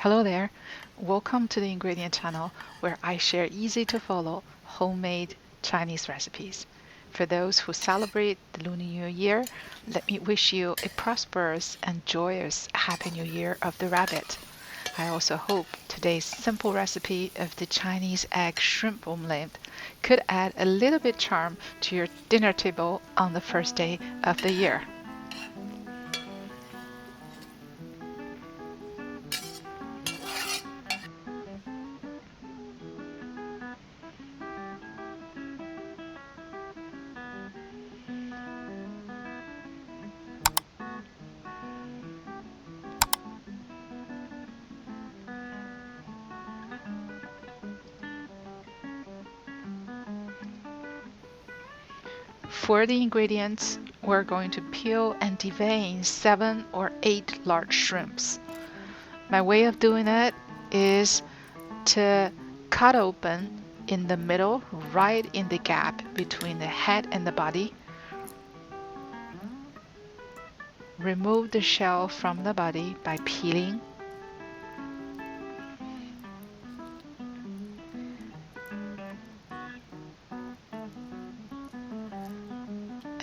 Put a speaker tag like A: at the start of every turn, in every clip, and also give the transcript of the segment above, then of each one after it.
A: Hello there. Welcome to the ingredient channel where I share easy to follow homemade Chinese recipes. For those who celebrate the Lunar New Year, let me wish you a prosperous and joyous Happy New Year of the rabbit. I also hope today's simple recipe of the Chinese Egg Shrimp Omelet could add a little bit charm to your dinner table on the first day of the year. For the ingredients, we're going to peel and devein 7 or 8 large shrimps. My way of doing it is to cut open in the middle, right in the gap between the head and the body. Remove the shell from the body by peeling.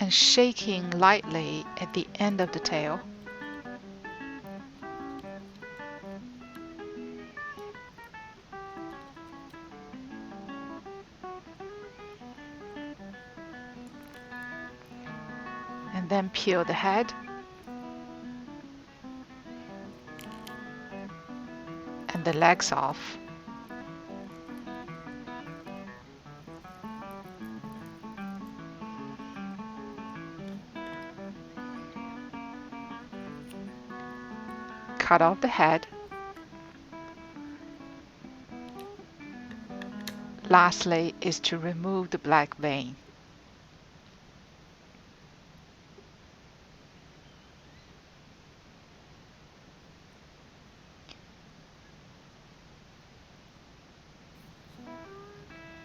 A: And shaking lightly at the end of the tail. And then peel the head. And the legs off. Cut off the head. Lastly is to remove the black vein.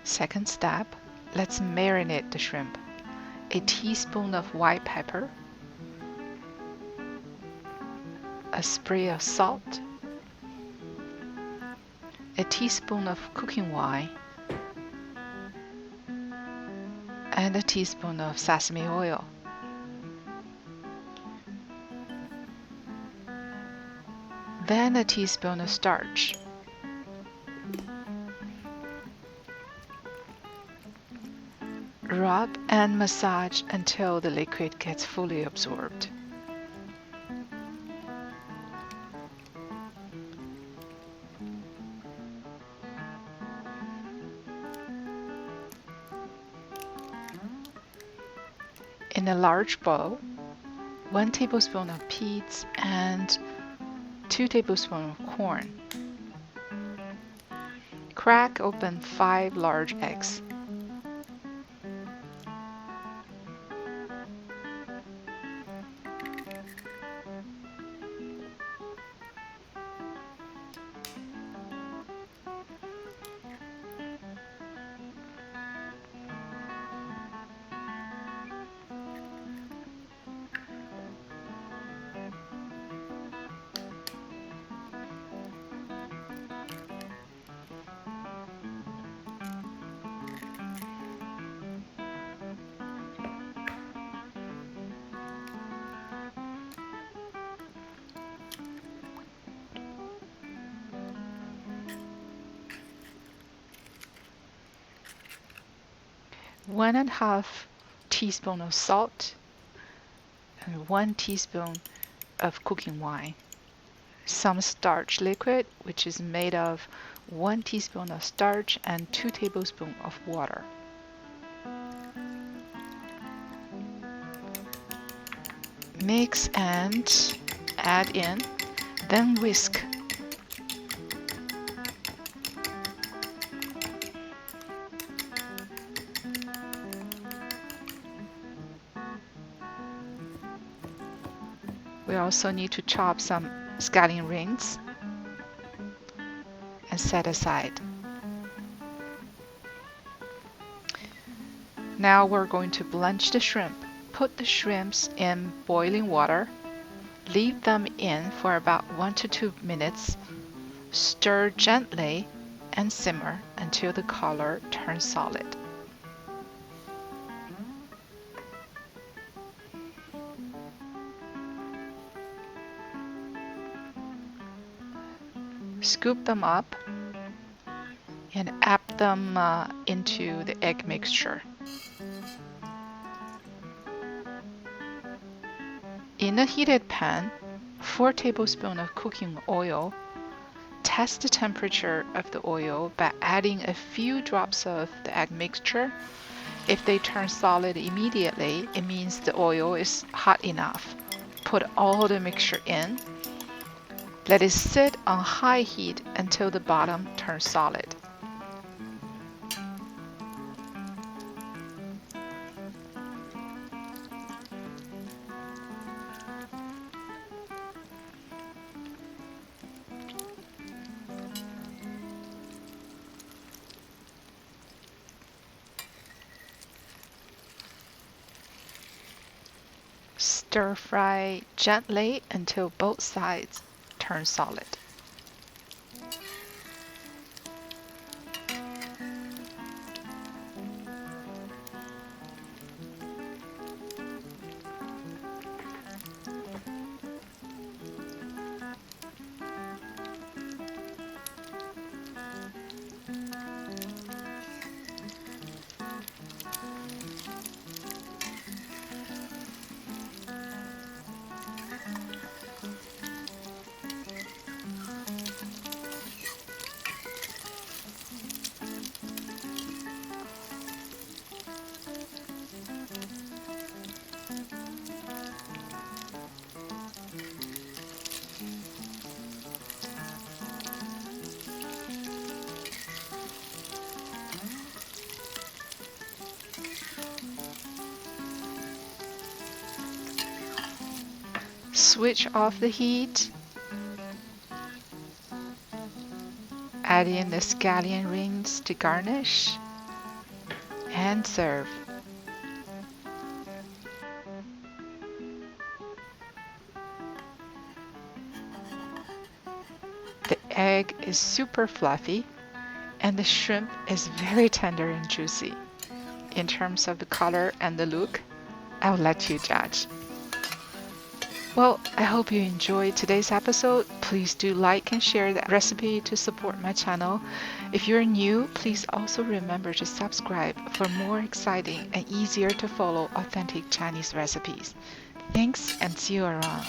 A: Second step, let's marinate the shrimp. A teaspoon of white pepper, a spray of salt, a teaspoon of cooking wine, and a teaspoon of sesame oil. Then a teaspoon of starch. Rub and massage until the liquid gets fully absorbed. In a large bowl, 1 tablespoon of peas and 2 tablespoons of corn. Crack open 5 large eggs. One and a half teaspoon of salt and 1 teaspoon of cooking wine. Some starch liquid, which is made of 1 teaspoon of starch and 2 tablespoons of water. Mix and add in, then whisk. We also need to chop some scallion rings and set aside. Now we're going to blanch the shrimp. Put the shrimps in boiling water. Leave them in for about 1 to 2 minutes Stir gently and simmer until the color turns solid. Scoop them up and add them into the egg mixture. In a heated pan, 4 tablespoons of cooking oil. Test the temperature of the oil by adding a few drops of the egg mixture. If they turn solid immediately, it means the oil is hot enough. Put all the mixture in. Let it sit on high heat until the bottom turns solid. Stir fry gently until both sides turn solid. Switch off the heat. Add in the scallion rings to garnish and serve. The egg is super fluffy and the shrimp is very tender and juicy. In terms of the color and the look, I'll let you judge. Well, I hope you enjoyed today's episode. Please do like and share the recipe to support my channel. If you're new, please also remember to subscribe for more exciting and easier to follow authentic Chinese recipes. Thanks and see you around.